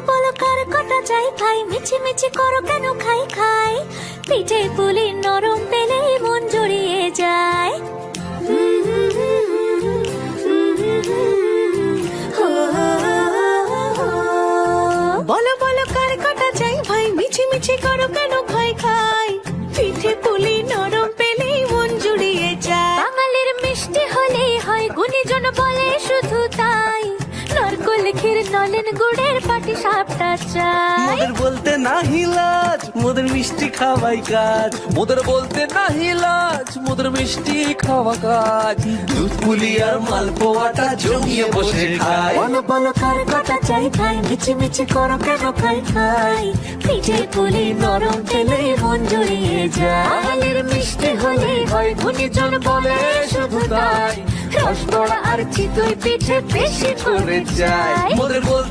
বলো কার কটা চাই ভাই, মিছি মিছি করো কেন খাই খাই, পিঠে পুলি নরম পেলেই মন জড়িয়ে যায়। বলো বলো কার কটা চাই ভাই, মিছি মিছি করো কেন খাই খাই, পিঠে পুলি নরম পেলেই মন জুড়িয়ে যায়। বাঙালির মিষ্টি হলেই হয়, গুণীজন বলে শুধু তাই, নারকোল ক্ষীর নলেন গুড়ের পাটি সাপটা চাই। মোদের বলতে নাহি লাজ, মোদের মিষ্টি খাওয়াই কাজ। মোদের বলতে নাহি লাজ, মোদের মিষ্টি খাওয়া কাজ। দুধ পুলি আর মালপোয়াটা জমিয়ে বসে খায়। বলো বলো কার কটা চাই ভাই, মিছি মিছি করো কেন খাই খাই, পিঠে পুলি নরম পেলেই মন জড়িয়ে যায়। বাঙালির মিষ্টি হলেই হয়, গুণীজন বলে শুধু তাই, রসগোল্লা আর চিতই পিঠে বেশি করে যায়। মোদের বলতে